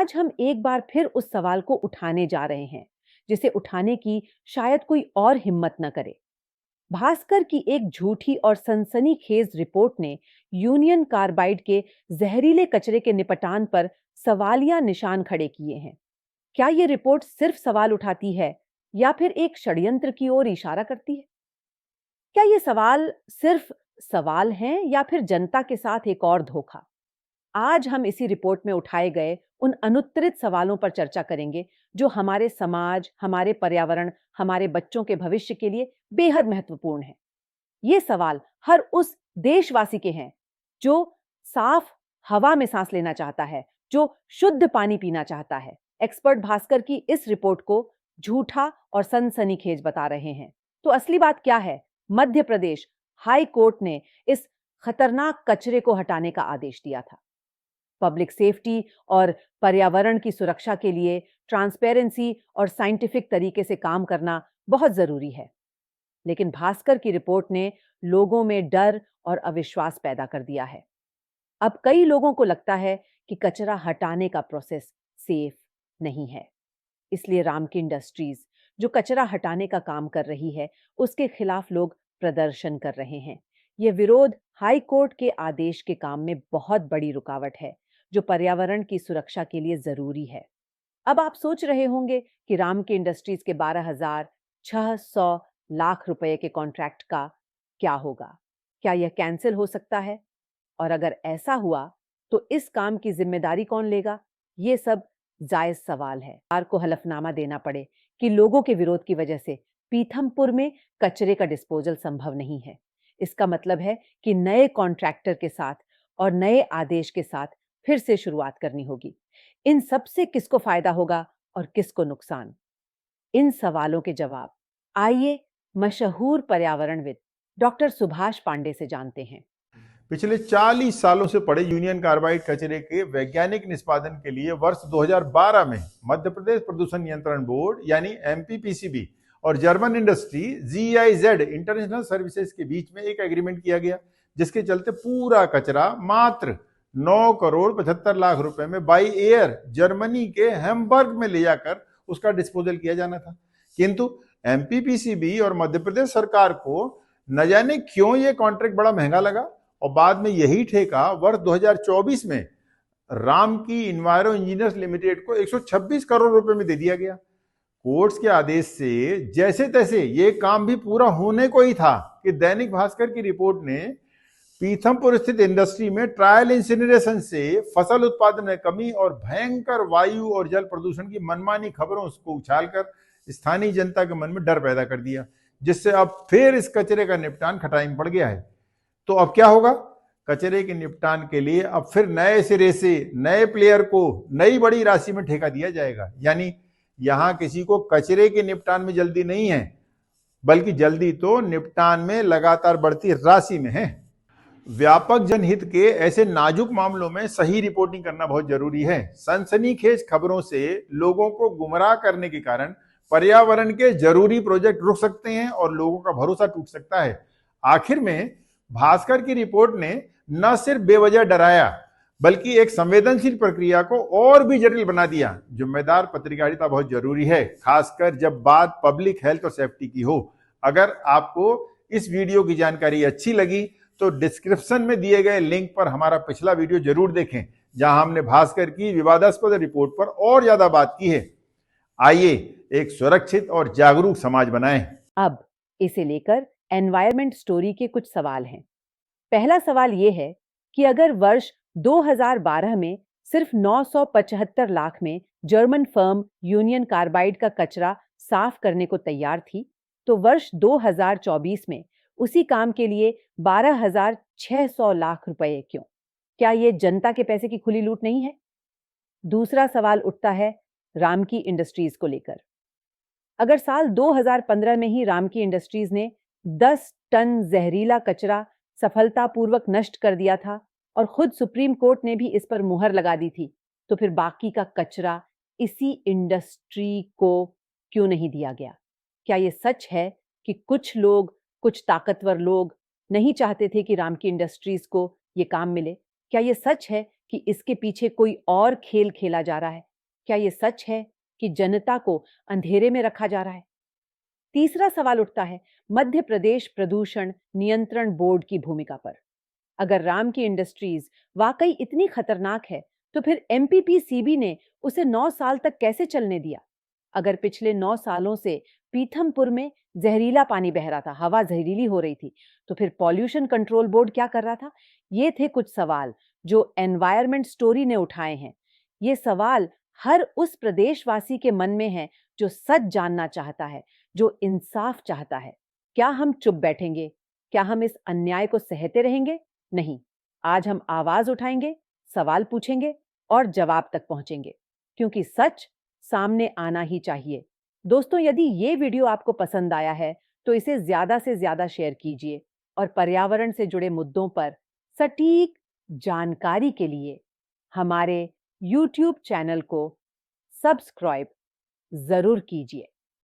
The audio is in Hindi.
आज हम एक बार फिर उस सवाल को उठाने जा रहे हैं जिसे उठाने की शायद कोई और हिम्मत न करे। भास्कर की एक झूठी और सनसनीखेज रिपोर्ट ने यूनियन कार्बाइड के जहरीले कचरे के निपटान पर सवालिया निशान खड़े किए हैं। क्या यह रिपोर्ट सिर्फ सवाल उठाती है या फिर एक षड्यंत्र की ओर इशारा करती है? क्या ये सवाल सिर्फ सवाल हैं या फिर जनता के साथ एक और धोखा? आज हम इसी रिपोर्ट में उठाए गए उन अनुत्तरित सवालों पर चर्चा करेंगे जो हमारे समाज, हमारे पर्यावरण, हमारे बच्चों के भविष्य के लिए बेहद महत्वपूर्ण हैं। ये सवाल हर उस देशवासी के हैं जो साफ हवा में सांस लेना चाहता है, जो शुद्ध पानी पीना चाहता है। एक्सपर्ट भास्कर की इस रिपोर्ट को झूठा और सनसनीखेज बता रहे हैं। तो असली बात क्या है? मध्य प्रदेश हाई कोर्ट ने इस खतरनाक कचरे को हटाने का आदेश दिया था। पब्लिक सेफ्टी और पर्यावरण की सुरक्षा के लिए ट्रांसपेरेंसी और साइंटिफिक तरीके से काम करना बहुत जरूरी है। लेकिन भास्कर की रिपोर्ट ने लोगों में डर और अविश्वास पैदा कर दिया है। अब कई लोगों को लगता है कि कचरा हटाने का प्रोसेस सेफ नहीं है। इसलिए रामकी इंडस्ट्रीज जो कचरा हटाने का काम कर रही है, उसके खिलाफ लोग प्रदर्शन कर रहे हैं। यह विरोध हाई कोर्ट के आदेश के काम में बहुत बड़ी रुकावट है जो पर्यावरण की सुरक्षा के लिए जरूरी है। अब आप सोच रहे होंगे कि रामकी इंडस्ट्रीज के 12,600 लाख रुपए के कॉन्ट्रैक्ट का क्या होगा? क्या यह कैंसिल हो सकता है? और अगर ऐसा हुआ तो इस काम की जिम्मेदारी कौन लेगा? ये सब जायज सवाल है। सरकार को हलफनामा देना पड़े कि लोगों के विरोध की वजह से पीथमपुर में कचरे का डिस्पोजल संभव नहीं है। इसका मतलब है कि नए कॉन्ट्रैक्टर के साथ और नए आदेश के साथ फिर से शुरुआत करनी होगी। इन सब से किसको फायदा होगा और किसको नुकसान? इन सवालों के जवाब आइए मशहूर पर्यावरणविद डॉक्टर सुभाष पांडे से जानते हैं। पिछले 40 सालों से पड़े यूनियन कार्बाइड कचरे के वैज्ञानिक निष्पादन के लिए वर्ष 2012 में मध्य प्रदेश प्रदूषण नियंत्रण बोर्ड यानी एमपीपीसीबी और German industry GIZ international services के बीच में एक एग्रीमेंट किया गया, जिसके चलते पूरा कचरा मात्र 9 करोड़ 75 लाख रुपए में बाई एयर जर्मनी के हैम्बर्ग में ले जाकर उसका डिस्पोजल किया जाना था। किंतु एमपीपीसीबी और मध्य प्रदेश सरकार को न जाने क्यों ये कॉन्ट्रैक्ट बड़ा महंगा लगा और बाद में यही ठेका वर्ष 2024 में रामकी इन्वायरो इंजीनियर्स लिमिटेड को 126 करोड़ रुपए में दे दिया गया। कोर्ट्स के आदेश से जैसे तैसे ये काम भी पूरा होने को ही था कि दैनिक भास्कर की रिपोर्ट ने पीथमपुर स्थित इंडस्ट्री में ट्रायल इंसिनरेशन से फसल उत्पादन में कमी और भयंकर वायु और जल प्रदूषण की मनमानी खबरों को उछालकर स्थानीय जनता के मन में डर पैदा कर दिया, जिससे अब फिर इस कचरे का निपटान खटाई में पड़ गया है। तो अब क्या होगा? कचरे के निपटान के लिए अब फिर नए सिरे से नए प्लेयर को नई बड़ी राशि में ठेका दिया जाएगा। यानी यहां किसी को कचरे के निपटान में जल्दी नहीं है, बल्कि जल्दी तो निपटान में लगातार बढ़ती राशि में है। व्यापक जनहित के ऐसे नाजुक मामलों में सही रिपोर्टिंग करना बहुत जरूरी है। सनसनीखेज खबरों से लोगों को गुमराह करने के कारण पर्यावरण के जरूरी प्रोजेक्ट रुक सकते हैं और लोगों का भरोसा टूट सकता है। आखिर में भास्कर की रिपोर्ट ने न सिर्फ बेवजह डराया, बल्कि एक संवेदनशील प्रक्रिया को और भी जटिल बना दिया। जिम्मेदार पत्रकारिता बहुत जरूरी है, खासकर जब बात पब्लिक हेल्थ और सेफ्टी की हो। अगर आपको इस वीडियो की जानकारी अच्छी लगी तो डिस्क्रिप्शन में दिए गए लिंक पर हमारा पिछला वीडियो जरूर देखें, जहां हमने भास्कर की विवादास्पद रिपोर्ट पर और ज्यादा बात की है। आइए एक सुरक्षित और जागरूक समाज बनाएं। अब इसे लेकर एनवायरमेंट स्टोरी के कुछ सवाल हैं। पहला सवाल यह है कि अगर वर्ष 2012 में सिर्फ 975 लाख में जर्मन फर्म यूनियन कार्बाइड का कचरा साफ करने को तैयार थी, तो वर्ष 2024 में उसी काम के लिए 12,600 लाख रुपए क्यों? क्या यह जनता के पैसे की खुली लूट नहीं है? दूसरा सवाल उठता है रामकी इंडस्ट्रीज को लेकर। अगर साल 2015 में ही रामकी इंडस्ट्रीज ने 10 टन जहरीला कचरा सफलतापूर्वक नष्ट कर दिया था और खुद सुप्रीम कोर्ट ने भी इस पर मुहर लगा दी थी, तो फिर बाकी का कचरा इसी इंडस्ट्री को क्यों नहीं दिया गया? क्या यह सच है कि कुछ लोग, कुछ ताकतवर लोग नहीं चाहते थे कि रामकी इंडस्ट्रीज को यह काम मिले? क्या यह सच है कि इसके पीछे कोई और खेल खेला जा रहा है? क्या ये सच है कि जनता को अंधेरे में रखा जा रहा है? तीसरा सवाल उठता है मध्य प्रदेश प्रदूषण नियंत्रण बोर्ड की भूमिका पर। अगर राम की इंडस्ट्रीज वाकई इतनी खतरनाक है, तो फिर एमपीपीसीबी ने उसे 9 साल तक कैसे चलने दिया? अगर पिछले 9 सालों से पीथमपुर में जहरीला पानी बह रहा था, हवा जहरीली हो रही थी, तो फिर पॉल्यूशन कंट्रोल बोर्ड क्या कर रहा था? ये थे कुछ सवाल जो एनवायरमेंट स्टोरी ने उठाए हैं। ये सवाल हर उस प्रदेशवासी के मन में है जो सच जानना चाहता है, जो इंसाफ चाहता है। क्या हम चुप बैठेंगे? क्या हम इस अन्याय को सहते रहेंगे? नहीं, आज हम आवाज उठाएंगे, सवाल पूछेंगे और जवाब तक पहुंचेंगे, क्योंकि सच सामने आना ही चाहिए। दोस्तों, यदि ये वीडियो आपको पसंद आया है, तो इसे ज्यादा से ज्यादा शेयर कीजिए और पर्यावरण से जुड़े मुद्दों पर सटीक जानकारी के लिए हमारे YouTube चैनल को सब्सक्राइब जरूर कीजिए।